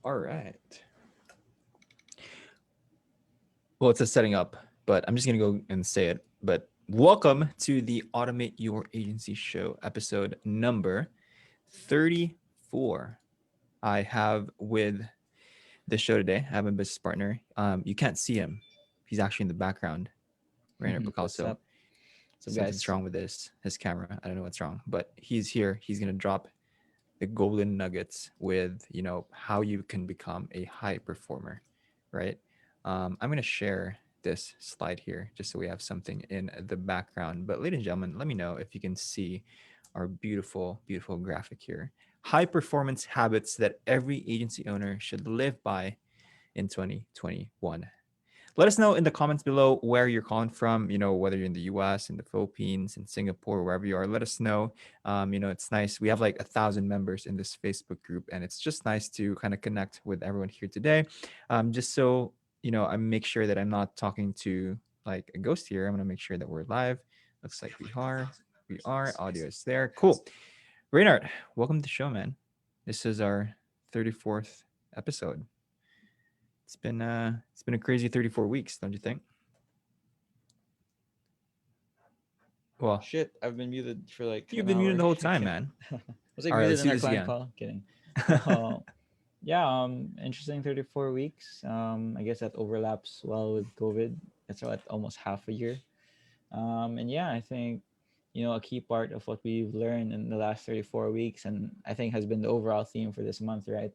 All right. Well, it's a setting up, but I'm just gonna go and say it. But welcome to the Automate Your Agency Show, episode number 34. I have with the show today, I have a business partner. You can't see him. He's actually in the background, Rainer What's Picasso. up? What's up, Something's guys? wrong with his camera. I don't know what's wrong, but he's here. He's gonna drop the golden nuggets with how you can become a high performer, right? I'm gonna share this slide here just so we have something in the background. But ladies and gentlemen, let me know if you can see our beautiful, beautiful graphic here. High performance habits that every agency owner should live by in 2021. Let us know in the comments below where you're calling from, whether you're in the US, in the Philippines, in Singapore, wherever you are. Let us know. It's nice. We have like 1,000 members in this Facebook group, and it's just nice to kind of connect with everyone here today. Just so, I make sure that I'm not talking to like a ghost here. I'm going to make sure that we're live. Looks like we are. We are. Audio is there. Cool. Reynard, welcome to the show, man. This is our 34th episode. It's been a crazy 34 weeks, don't you think? Well, Shit, I've been muted for like you've an been muted hour. the whole time, Kidding. man. Was I All right, muted let's in do our this client again. call? Kidding. Uh, yeah, interesting 34 weeks. I guess that overlaps well with COVID. It's what, almost half a year. And yeah, I think, a key part of what we've learned in the last 34 weeks, and I think has been the overall theme for this month, right?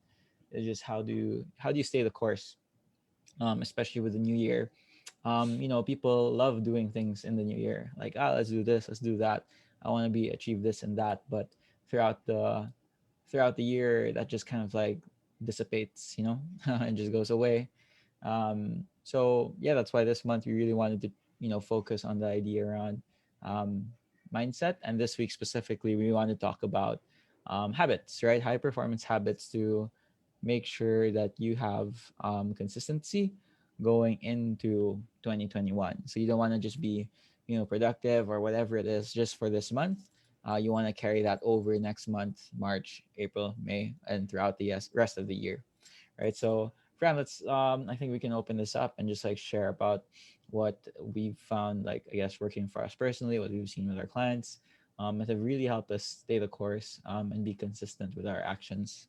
Is just how do you stay the course, especially with the new year. People love doing things in the new year, like, let's do this, let's do that. I want to be achieve this and that, but throughout the throughout the year, that just kind of like dissipates, and just goes away. So yeah, that's why this month we really wanted to, focus on the idea around um, mindset. And this week specifically, we want to talk about habits, right? High performance habits to make sure that you have consistency going into 2021. So you don't want to just be, productive or whatever it is just for this month. You want to carry that over next month, March, April, May, and throughout the rest of the year, right? So, Fran, let's. I think we can open this up and just like share about what we've found, like I guess working for us personally, what we've seen with our clients, that have really helped us stay the course and be consistent with our actions.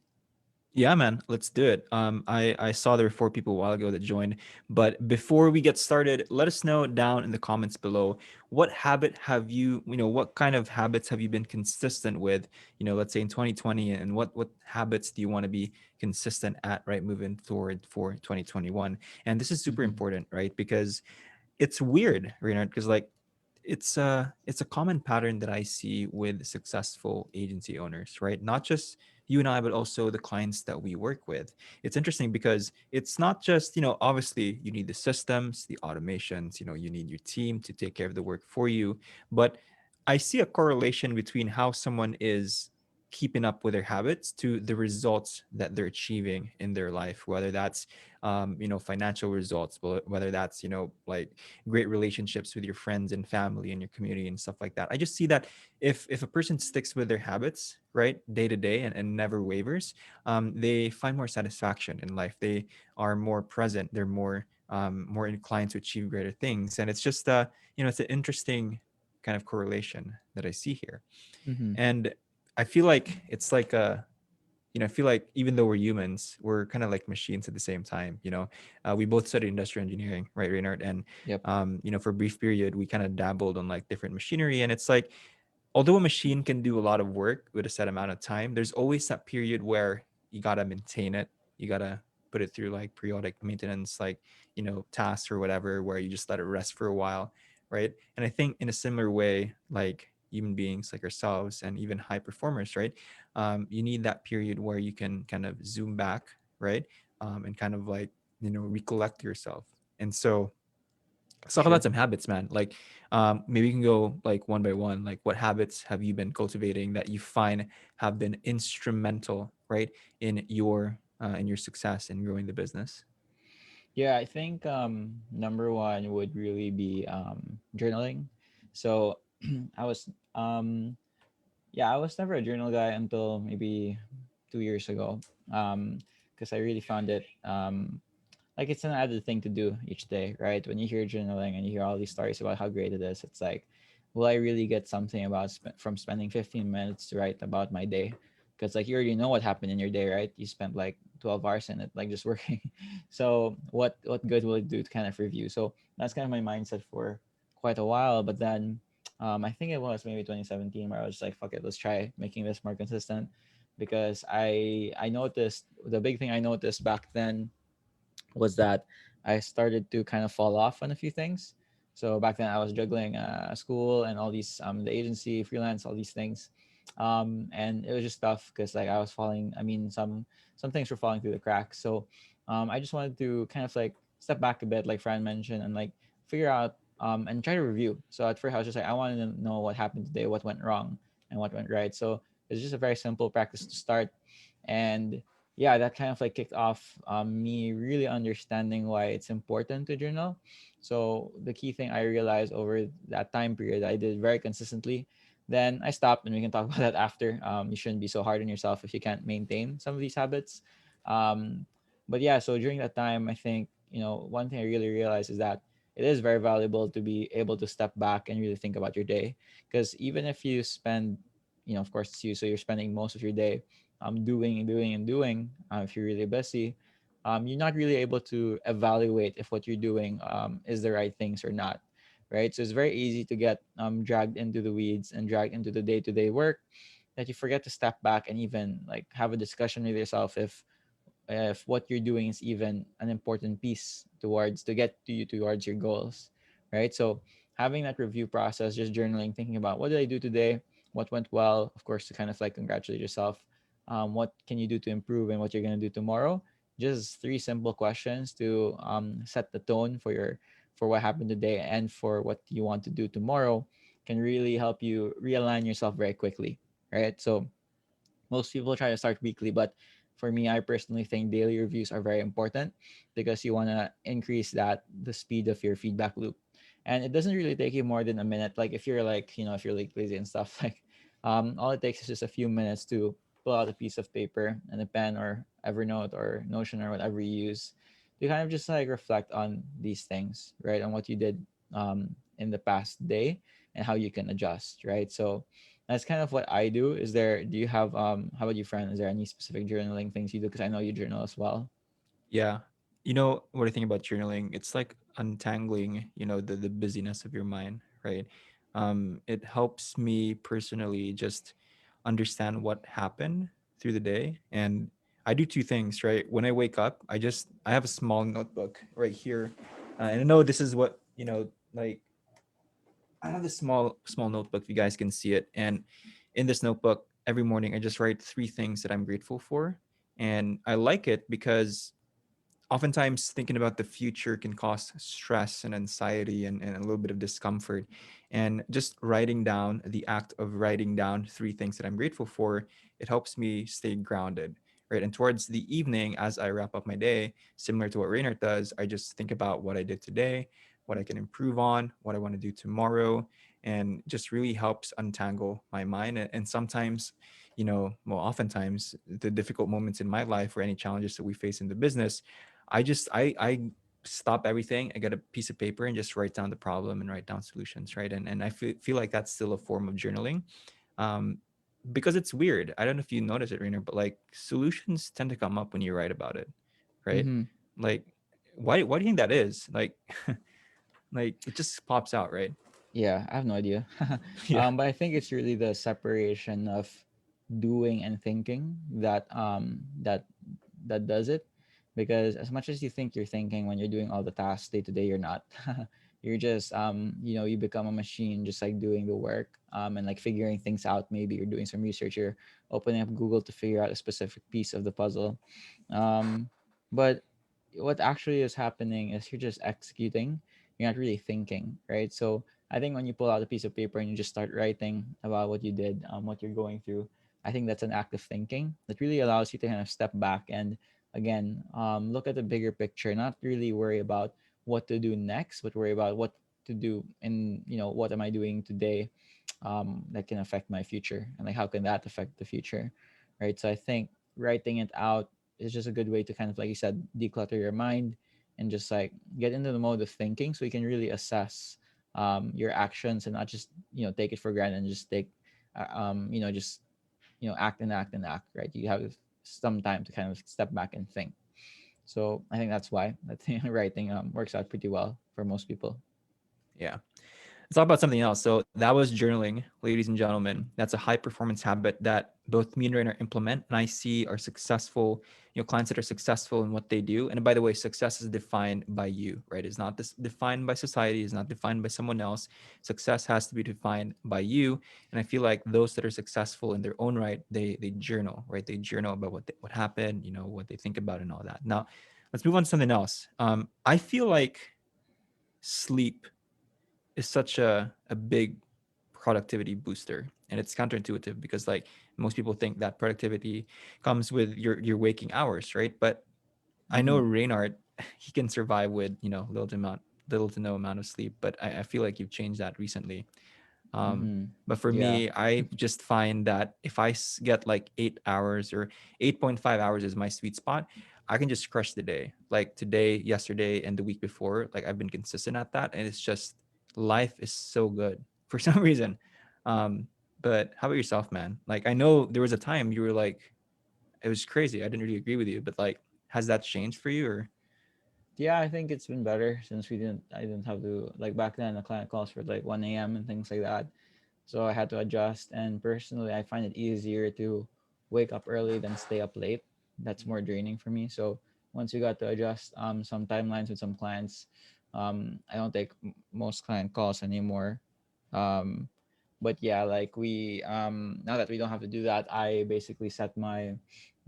Yeah, man, let's do it. I saw there were 4 people a while ago that joined, but before we get started, let us know down in the comments below what habit have you, what kind of habits have you been consistent with, let's say in 2020, and what habits do you want to be consistent at, right, moving forward for 2021? And this is super Mm-hmm. important, right? Because it's weird, Reynard, because like it's a common pattern that I see with successful agency owners, right? Not just you and I, but also the clients that we work with. It's interesting because it's not just, obviously you need the systems, the automations, you need your team to take care of the work for you. But I see a correlation between how someone is keeping up with their habits to the results that they're achieving in their life, whether that's financial results, whether that's like great relationships with your friends and family and your community and stuff like that. I just see that if a person sticks with their habits, right, day to day, and never wavers, they find more satisfaction in life. They are more present. They're more inclined to achieve greater things. And it's just it's an interesting kind of correlation that I see here. Mm-hmm. And I feel like it's like a I feel like even though we're humans, we're kind of like machines at the same time. We both studied industrial engineering, right, Reynard? And Yep. for a brief period, we kind of dabbled on like different machinery, and it's like, although a machine can do a lot of work with a set amount of time, there's always that period where you gotta maintain it. You gotta put it through like periodic maintenance, like tasks or whatever, where you just let it rest for a while, right? And I think in a similar way, like human beings like ourselves and even high performers, right? You need that period where you can kind of zoom back, right? And kind of like recollect yourself. And so let's talk about Sure. some habits, man. Like, maybe you can go like one by one. Like, what habits have you been cultivating that you find have been instrumental, right, in your success in growing the business? Yeah, I think number one would really be journaling. So I was yeah, I was never a journal guy until maybe 2 years ago. Um, because I really found it like it's an added thing to do each day, right? When you hear journaling and you hear all these stories about how great it is, it's like, will I really get something about from spending 15 minutes to write about my day? Because like you already know what happened in your day, right? You spent like 12 hours in it, like just working. So what good will it do to kind of review? So that's kind of my mindset for quite a while. But then I think it was maybe 2017 where I was like, fuck it, let's try making this more consistent. Because I noticed the big thing I noticed back then was that I started to kind of fall off on a few things. So back then I was juggling school and all these the agency, freelance, all these things, and it was just tough because like I was falling. I mean, some things were falling through the cracks. So I just wanted to kind of like step back a bit, like Fran mentioned, and like figure out and try to review. So at first I was just like I wanted to know what happened today, what went wrong, and what went right. So it's just a very simple practice to start, and yeah, that kind of like kicked off me really understanding why it's important to journal. So the key thing I realized over that time period, I did very consistently. Then I stopped, and we can talk about that after. You shouldn't be so hard on yourself if you can't maintain some of these habits. Um, but yeah, so during that time, I think one thing I really realized is that it is very valuable to be able to step back and really think about your day, because even if you spend, of course, it's you, so you're spending most of your day doing and doing and doing, if you're really busy, you're not really able to evaluate if what you're doing is the right things or not, right? So it's very easy to get dragged into the weeds and dragged into the day-to-day work, that you forget to step back and even like have a discussion with yourself if what you're doing is even an important piece towards to get to you towards your goals, right? So having that review process, just journaling, thinking about what did I do today, what went well, of course, to kind of like congratulate yourself, what can you do to improve, and what you're going to do tomorrow. Just three simple questions to set the tone for what happened today and for what you want to do tomorrow, can really help you realign yourself very quickly, right? So most people try to start weekly, but for me, I personally think daily reviews are very important, because you want to increase the speed of your feedback loop. And it doesn't really take you more than a minute. Like if you're like, if you're like lazy and stuff, like all it takes is just a few minutes to pull out a piece of paper and a pen or Evernote or Notion or whatever you use, to kind of just like reflect on these things, right? On what you did in the past day and how you can adjust, right? So that's kind of what I do. Do you have, how about you, friend? Is there any specific journaling things you do? Because I know you journal as well. Yeah. You know what I think about journaling? It's like untangling, the busyness of your mind, right? It helps me personally just understand what happened through the day. And I do two things, right? When I wake up, I have a small notebook right here. And I know this is what, like I have this small notebook, if you guys can see it. And in this notebook, every morning I just write three things that I'm grateful for. And I like it because oftentimes thinking about the future can cause stress and anxiety and a little bit of discomfort. And just writing down, the act of writing down three things that I'm grateful for, it helps me stay grounded, right? And towards the evening, as I wrap up my day, similar to what Raynard does, I just think about what I did today, what I can improve on, what I want to do tomorrow, and just really helps untangle my mind. And sometimes, well, oftentimes the difficult moments in my life or any challenges that we face in the business, I stop everything. I get a piece of paper and just write down the problem and write down solutions, right? And I feel like that's still a form of journaling, um, because it's weird. I don't know if you notice it, Rainer, but like solutions tend to come up when you write about it, right? Mm-hmm. Like, why do you think that is? Like, like it just pops out, right? Yeah, I have no idea. Yeah. But I think it's really the separation of doing and thinking that does it. Because as much as you think you're thinking when you're doing all the tasks day to day, you're not. You're just you become a machine, just like doing the work and like figuring things out. Maybe you're doing some research, you're opening up Google to figure out a specific piece of the puzzle. Um, but what actually is happening is you're just executing. You're not really thinking, right? So I think when you pull out a piece of paper and you just start writing about what you did, what you're going through, I think that's an act of thinking that really allows you to kind of step back and again look at the bigger picture, not really worry about what to do next, but worry about what to do in what am I doing today that can affect my future, and like how can that affect the future, right? So I think writing it out it's just a good way to kind of, like you said, declutter your mind and just like get into the mode of thinking, so you can really assess your actions and not just take it for granted and just take just act and act and act, right? You have some time to kind of step back and think. So I think that's why that writing works out pretty well for most people. Yeah. Let's talk about something else. So that was journaling, ladies and gentlemen. That's a high performance habit that both me and Rainer implement, and I see are successful. Clients that are successful in what they do. And by the way, success is defined by you, right? It's not defined by society. It's not defined by someone else. Success has to be defined by you. And I feel like those that are successful in their own right, they journal, right? They journal about what happened, what they think about, and all that. Now, let's move on to something else. I feel like sleep is such a big productivity booster, and it's counterintuitive because like most people think that productivity comes with your waking hours, right? But I know Mm-hmm. Reynard, he can survive with little to no amount of sleep, but I feel like you've changed that recently. um Mm-hmm. but for Yeah. me, I just find that if I get like 8 hours or 8.5 hours is my sweet spot, I can just crush the day. Like today, yesterday, and the week before, like I've been consistent at that, and it's just life is so good for some reason. um but how about yourself, man? Like I know there was a time you were like, it was crazy, I didn't really agree with you, but like, has that changed for you? Or Yeah, I think it's been better since I didn't have to, like, back then the client calls for like 1 a.m. and things like that. So I had to adjust, and personally I find it easier to wake up early than stay up late. That's more draining for me. So once we got to adjust some timelines with some clients, I don't take most client calls anymore. Um, but yeah, like we now that we don't have to do that, I basically set my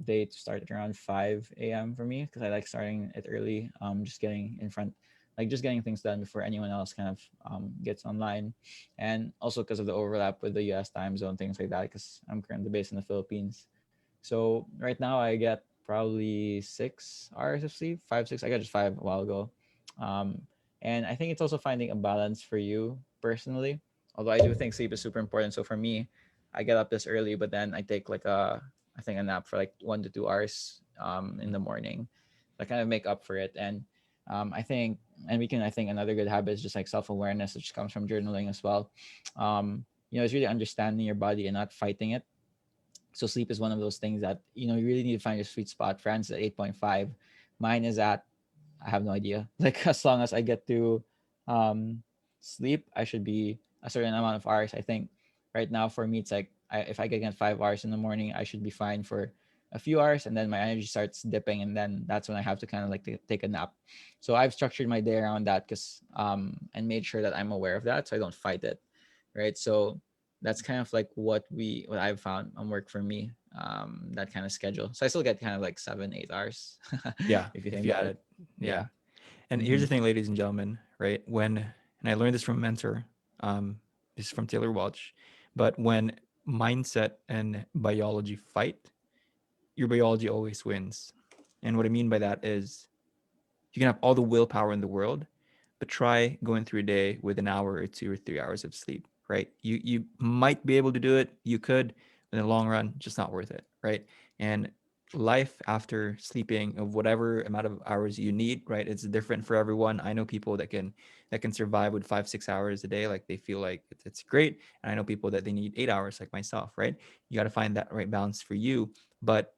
day to start at around 5 a.m. for me, because I like starting it early. Just getting in front, like just getting things done before anyone else kind of gets online, and also because of the overlap with the U.S. time zone, things like that. Because I'm currently based in the Philippines, so right now I get probably 6 hours of sleep, 5, 6. I got just 5 a while ago, um, and I think it's also finding a balance for you personally. Although I do think sleep is super important. So for me, I get up this early, but then I take like I think a nap for like 1 to 2 hours in the morning. I kind of make up for it, and I think, and we can, I think another good habit is just like self awareness, which comes from journaling as well. It's really understanding your body and not fighting it. So sleep is one of those things that you really need to find your sweet spot. France at 8.5, mine is at, I have no idea. Like as long as I get to um, sleep, I should be a certain amount of hours. I think right now for me it's like if I can get 5 hours in the morning, I should be fine for a few hours, and then my energy starts dipping, and then that's when I have to kind of like take a nap. So I've structured my day around that, because and made sure that I'm aware of that so I don't fight it, right? So that's kind of like what I've found on work for me. That kind of schedule. So I still get kind of like 7, 8 hours yeah, if you if think you about add it. it. Yeah. Yeah. And here's Mm-hmm. the thing, ladies and gentlemen, right? And I learned this from a mentor, this is from Taylor Welch, but when mindset and biology fight, your biology always wins. And what I mean by that is you can have all the willpower in the world, but try going through a day with an hour or 2 or 3 hours of sleep, right? You might be able to do it. You could, but in the long run, just not worth it, right? And life after sleeping of whatever amount of hours you need, right? It's different for everyone. I know people that can survive with 5 6 hours a day, like they feel like it's great. And I know people that they need 8 hours, like myself, right? You got to find that right balance for you. But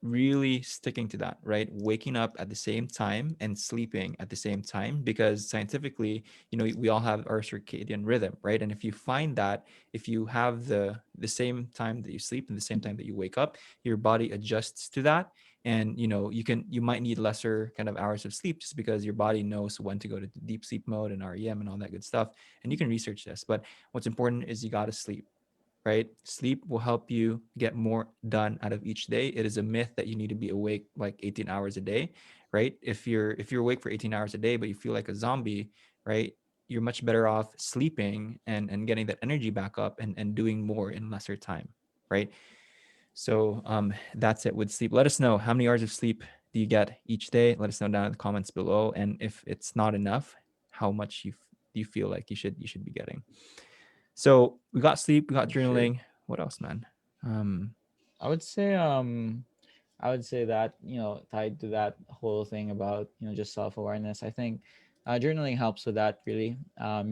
really sticking to that, right? Waking up at the same time and sleeping at the same time, because scientifically, we all have our circadian rhythm, right? And if you find that, if you have the same time that you sleep and the same time that you wake up, your body adjusts to that. And you might need lesser kind of hours of sleep just because your body knows when to go to deep sleep mode and REM and all that good stuff. And you can research this, but what's important is you got to sleep, right? Sleep will help you get more done out of each day. It is a myth that you need to be awake like 18 hours a day, right? If you're awake for 18 hours a day but you feel like a zombie, right? You're much better off sleeping and getting that energy back up and doing more in lesser time, right? So that's it with sleep. Let us know how many hours of sleep do you get each day. Let us know down in the comments below. And if it's not enough, how much do you feel like you should be getting. So we got sleep, we got Sure. journaling. What else, man? Um, I would say I would say that, tied to that whole thing about, just self awareness, I think journaling helps with that, really. I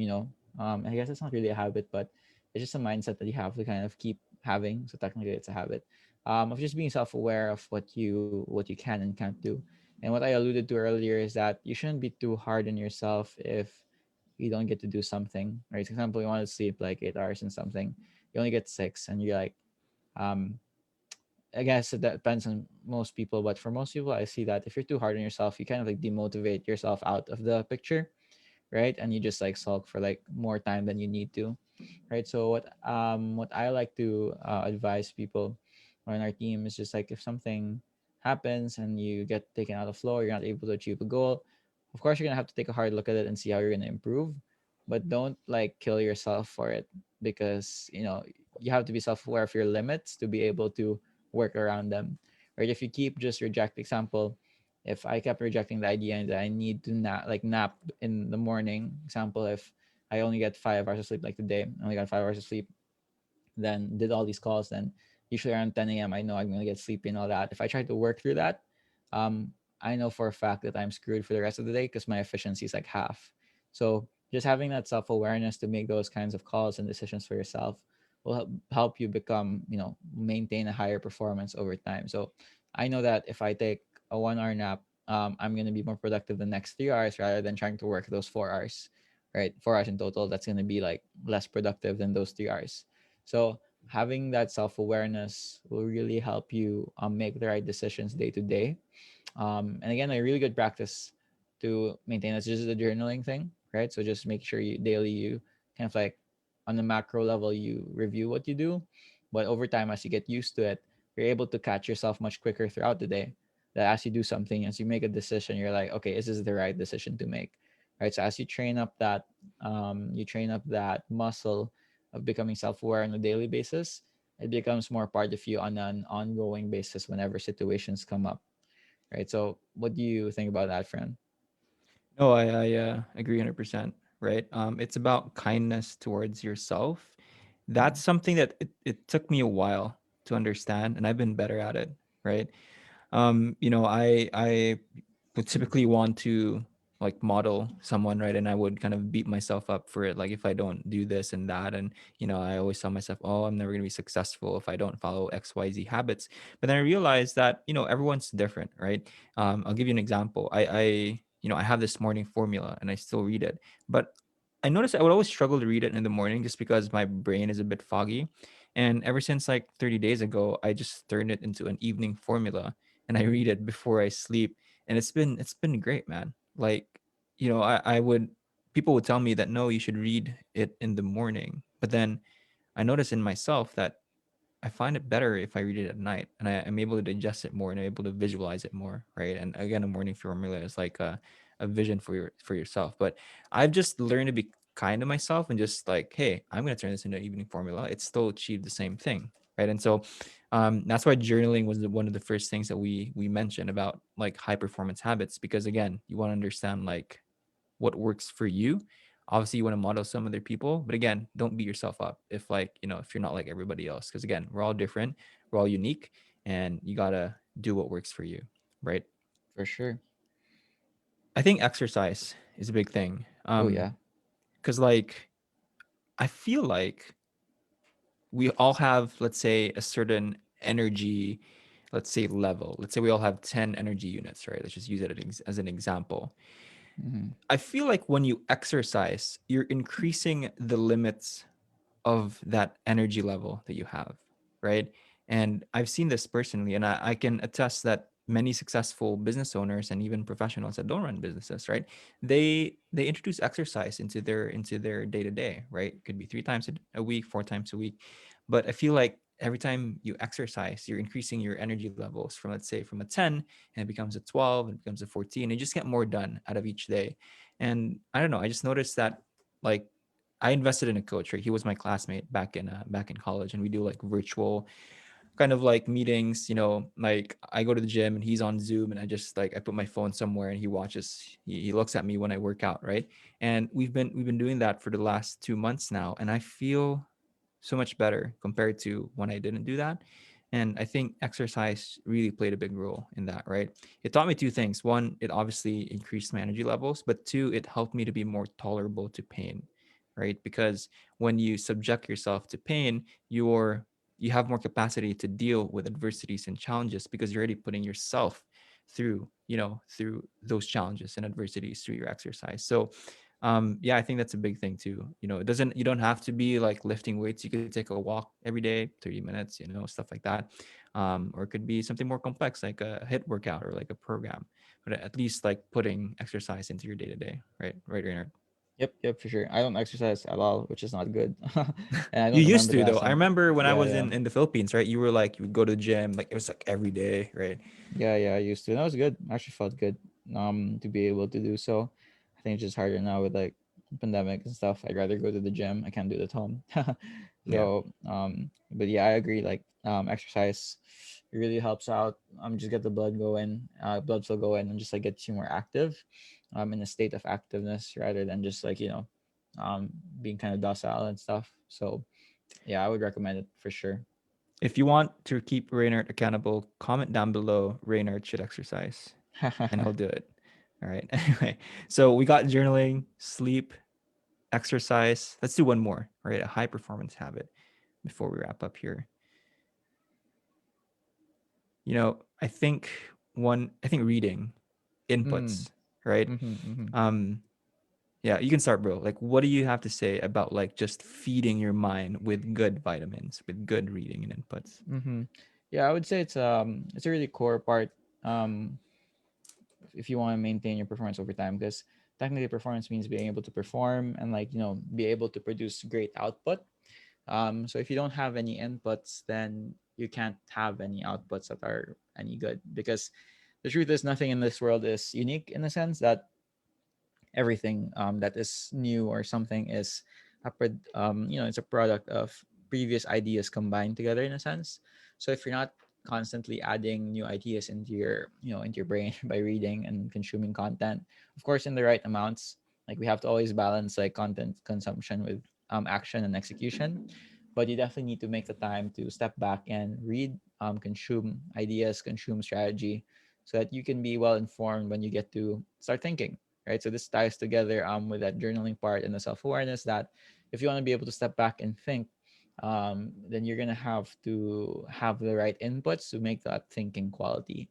guess it's not really a habit, but it's just a mindset that you have to kind of keep having. So technically, it's a habit of just being self aware of what you can and can't do. And what I alluded to earlier is that you shouldn't be too hard on yourself if you don't get to do something. Right? For example, you want to sleep like 8 hours and something, you only get six, and you're like, um, I guess that depends on most people, but for most people, I see that if you're too hard on yourself, you kind of like demotivate yourself out of the picture, right? And you just like sulk for like more time than you need to, right? So what I like to advise people on our team is just like if something happens and you get taken out of flow, you're not able to achieve a goal. Of course, you're gonna have to take a hard look at it and see how you're gonna improve, but don't like kill yourself for it, because you have to be self-aware of your limits to be able to work around them. Right? If you keep just reject example, if I kept rejecting the idea that I need to nap in the morning, example, if I only get 5 hours of sleep like today, I only got 5 hours of sleep, then did all these calls, then usually around 10 a.m. I know I'm gonna get sleepy and all that. If I try to work through that, um, I know for a fact that I'm screwed for the rest of the day because my efficiency is like half. So just having that self awareness to make those kinds of calls and decisions for yourself will help you become, maintain a higher performance over time. So I know that if I take a 1 hour nap, I'm gonna be more productive the next 3 hours rather than trying to work those 4 hours, right? 4 hours in total. That's gonna be like less productive than those 3 hours. So having that self awareness will really help you make the right decisions day to day. And again, a really good practice to maintain is just the journaling thing, right? So just make sure you daily you kind of like on the macro level you review what you do, but over time as you get used to it, you're able to catch yourself much quicker throughout the day. That as you do something, as you make a decision, you're like, okay, is this the right decision to make? Right. So as you train up that muscle of becoming self-aware on a daily basis, it becomes more part of you on an ongoing basis whenever situations come up, right? So what do you think about that, friend? No, I agree 100%. Right. It's about kindness towards yourself. Mm-hmm. That's something that it took me a while to understand, and I've been better at it. Right. I would typically want to like model someone, right? And I would kind of beat myself up for it. Like if I don't do this and that. And, I always tell myself, oh, I'm never going to be successful if I don't follow XYZ habits. But then I realized that, everyone's different, right? I'll give you an example. I have this morning formula and I still read it. But I noticed I would always struggle to read it in the morning just because my brain is a bit foggy. And ever since like 30 days ago, I just turned it into an evening formula and I read it before I sleep. And it's been great, man. Like, I would people would tell me that no, you should read it in the morning. But then I notice in myself that I find it better if I read it at night and I'm able to digest it more and I'm able to visualize it more, right? And again, a morning formula is like a vision for yourself. But I've just learned to be kind to myself and just like, hey, I'm gonna turn this into an evening formula. It still achieved the same thing, right? And so that's why journaling was one of the first things that we mentioned about like high performance habits, because again, you want to understand like what works for you. Obviously you want to model some other people, but again, don't beat yourself up if like, if you're not like everybody else, because again, we're all different, we're all unique, and you got to do what works for you, right? For sure. I think exercise is a big thing. Oh yeah. Because like I feel like we all have, let's say, a certain energy, let's say level. Let's say we all have 10 energy units, right? Let's just use it as an example. Mm-hmm. I feel like when you exercise, you're increasing the limits of that energy level that you have, right? And I've seen this personally, and I can attest that many successful business owners and even professionals that don't run businesses, right? They introduce exercise into their day to day, right? It could be 3 times a week, 4 times a week, but I feel like every time you exercise, you're increasing your energy levels from, let's say, from a 10 and it becomes a 12 and it becomes a 14. And you just get more done out of each day. And I don't know, I just noticed that like I invested in a coach, right? He was my classmate back in college, and we do like virtual kind of like meetings. Like I go to the gym and he's on Zoom, and I put my phone somewhere and he watches. He looks at me when I work out, right? And we've been doing that for the last 2 months now, and I feel so much better compared to when I didn't do that. And I think exercise really played a big role in that, right? It taught me two things. One, it obviously increased my energy levels, but two, it helped me to be more tolerable to pain, right? Because when you subject yourself to pain, you have more capacity to deal with adversities and challenges because you're already putting yourself through, through those challenges and adversities through your exercise. So yeah, I think that's a big thing too. You don't have to be like lifting weights. You could take a walk every day, 30 minutes, stuff like that. Or it could be something more complex like a hit workout or like a program, but at least like putting exercise into your day to day, right, Raynard? Yep, for sure. I don't exercise at all, which is not good. And I You don't used remember the to though. last I time. remember when I Yeah, was yeah. in the Philippines, right? You were like you would go to the gym, like it was like every day, right? Yeah, I used to. That was good. Actually felt good to be able to do so. I think it's just harder now with like pandemic and stuff. I'd rather go to the gym. I can't do it at home. Yeah. But yeah, I agree. Like exercise really helps out. Just get the blood flow going, and just like get you more active, in a state of activeness rather than just like um, being kind of docile and stuff. So yeah, I would recommend it for sure. If you want to keep Reynard accountable, comment down below Reynard should exercise and he'll do it. All right. Anyway, so we got journaling, sleep, exercise. Let's do one more, right? A high performance habit before we wrap up here. I think reading Mm, inputs, right? mm-hmm. Um, yeah, you can start, bro. Like, what do you have to say about like just feeding your mind with good vitamins, with good reading and inputs? Mm-hmm. Yeah, I would say it's a really core part um if you want to maintain your performance over time, because technically performance means being able to perform and like be able to produce great output. So if you don't have any inputs, then you can't have any outputs that are any good, because the truth is nothing in this world is unique, in the sense that everything that is new or something is it's a product of previous ideas combined together, in a sense. So if you're not constantly adding new ideas into your brain by reading and consuming content, of course in the right amounts, like we have to always balance like content consumption with action and execution. But you definitely need to make the time to step back and read, consume ideas, consume strategy, so that you can be well informed when you get to start thinking, right? So this ties together with that journaling part and the self awareness, that if you want to be able to step back and think, then you're gonna have to have the right inputs to make that thinking quality,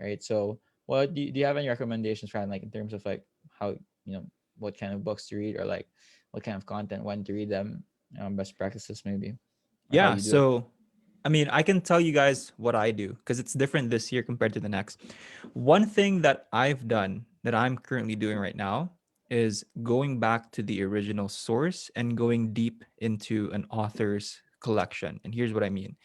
right? So, what do you have any recommendations, Fran, like in terms of like how you know what kind of books to read, or like what kind of content, when to read them, best practices maybe, or how Yeah. you do it? So, I mean, I can tell you guys what I do because it's different this year compared to the next. One thing that I've done that I'm currently doing right now is going back to the original source and going deep into an author's collection. And here's what I mean.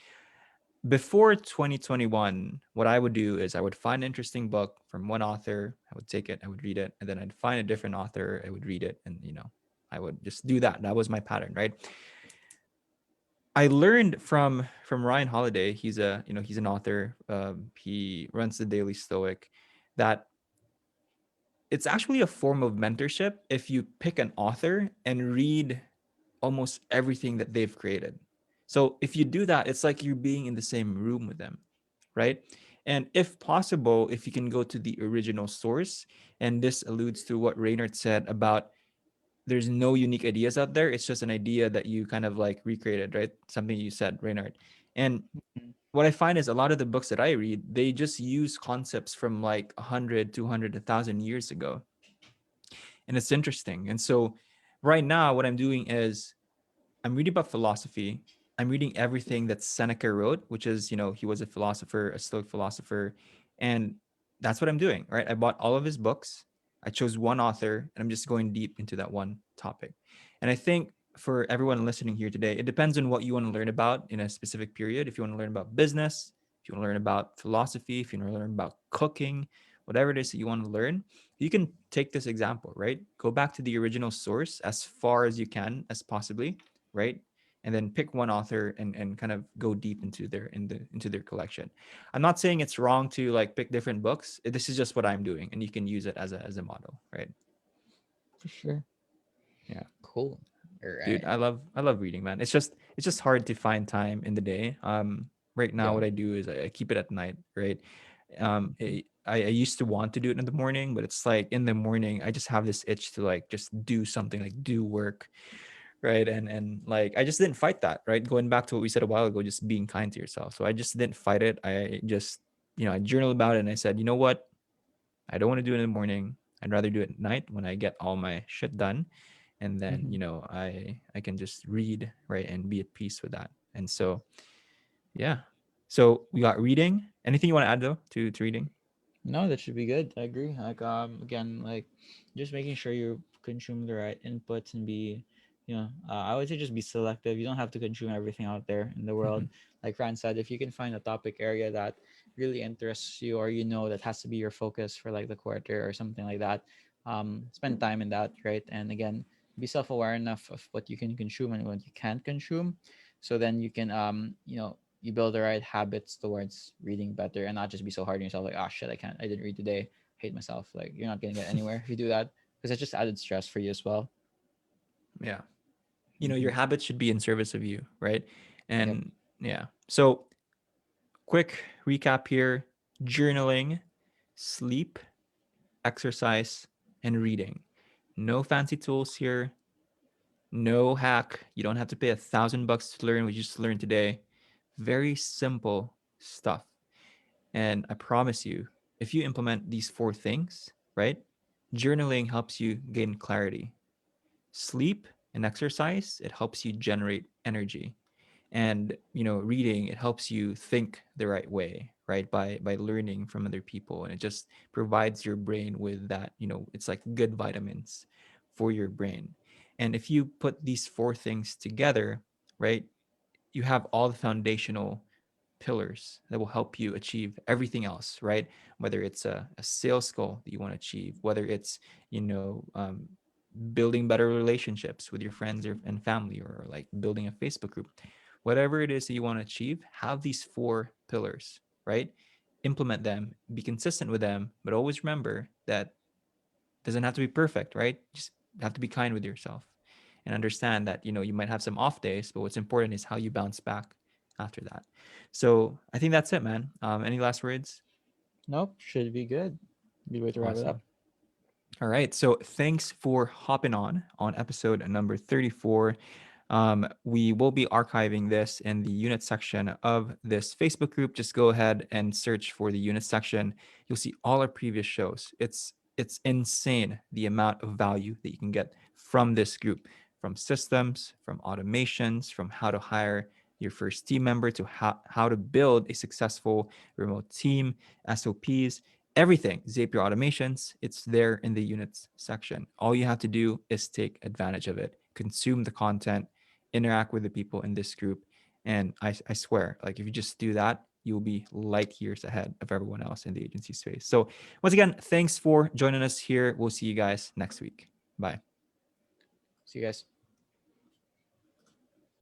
Before 2021, what I would do is I would find an interesting book from one author, I would take it, I would read it, and then I'd find a different author, I would read it, and I would just do that. That was my pattern, right? I learned from Ryan Holiday. He's an author. He runs the Daily Stoic. That it's actually a form of mentorship if you pick an author and read almost everything that they've created. So if you do that, it's like you're being in the same room with them, right? And if possible, if you can go to the original source, and this alludes to what Reynard said about there's no unique ideas out there. It's just an idea that you kind of like recreated, right? Something you said, Reynard. And what I find is a lot of the books that I read, they just use concepts from like 100, 200, 1,000 years ago. And it's interesting. And so right now, what I'm doing is I'm reading about philosophy. I'm reading everything that Seneca wrote, which is, he was a philosopher, a Stoic philosopher. And that's what I'm doing, right? I bought all of his books. I chose one author and I'm just going deep into that one topic. And I think for everyone listening here today, it depends on what you want to learn about in a specific period. If you want to learn about business, if you want to learn about philosophy, if you want to learn about cooking, whatever it is that you want to learn, you can take this example, right? Go back to the original source as far as you can, as possibly, right? And then pick one author and kind of go deep into their collection. I'm not saying it's wrong to like pick different books. This is just what I'm doing, and you can use it as a model, right? For sure. Yeah, Cool. All dude, right. I love reading, man. It's just hard to find time in the day. right now Yeah. what I do is I keep it at night, right? Mhm. I used to want to do it in the morning, but it's like in the morning I just have this itch to like just do something, like do work, right? And like I just didn't fight that, right? Going back to what we said a while ago, just being kind to yourself. So I just didn't fight it. I just, I journaled about it and I said, you know what? I don't want to do it in the morning. I'd rather do it at night when I get all my shit done. And then, Mhm. I can just read, right, and be at peace with that. And so, yeah. So we got reading. Anything you want to add though to reading? No, that should be good. I agree. Like again, like just making sure you consume the right inputs and be, I would say just be selective. You don't have to consume everything out there in the world. Mhm. Like Fran said, if you can find a topic area that really interests you, or that has to be your focus for like the quarter or something like that, spend time in that, right? And again, be self-aware enough of what you can consume and what you can't consume, so then you can you build the right habits towards reading better and not just be so hard on yourself like, ah, shit, I didn't read today, hate myself. Like you're not gonna get anywhere if you do that, because it's just added stress for you as well. Yeah. Your Mm-hmm. habits should be in service of you, right? Yep. And yeah. So quick recap here: journaling, sleep, exercise, and reading. No fancy tools here. No hack. You don't have to pay $1,000 to learn what you just learned today. Very simple stuff. And I promise you, if you implement these four things, right? Journaling helps you gain clarity. Sleep and exercise, it helps you generate energy. And reading, it helps you think the right way, right? By learning from other people, and it just provides your brain with that, it's like good vitamins for your brain. And if you put these four things together, right, you have all the foundational pillars that will help you achieve everything else, right? Whether it's a sales goal that you want to achieve, whether it's, you know, um, building better relationships with your friends and family, or like building a Facebook group, whatever it is that you want to achieve, have these four pillars, right? Implement them, be consistent with them, but always remember that doesn't have to be perfect, right? Just have to be kind with yourself and understand that, you might have some off days, but what's important is how you bounce back after that. So I think that's it, man. Any last words? Nope, should be good. Good way to wrap it up. Awesome. All right. So thanks for hopping on episode number 34. We will be archiving this in the unit section of this Facebook group. Just go ahead and search for the unit section. You'll see all our previous shows. It's insane the amount of value that you can get from this group, from systems, from automations, from how to hire your first team member, to how to build a successful remote team, SOPs, everything. Zapier automations, it's there in the units section. All you have to do is take advantage of it, consume the content, interact with the people in this group. And I swear, like if you just do that, you'll be light years ahead of everyone else in the agency space. So once again, thanks for joining us here. We'll see you guys next week. Bye. See you guys.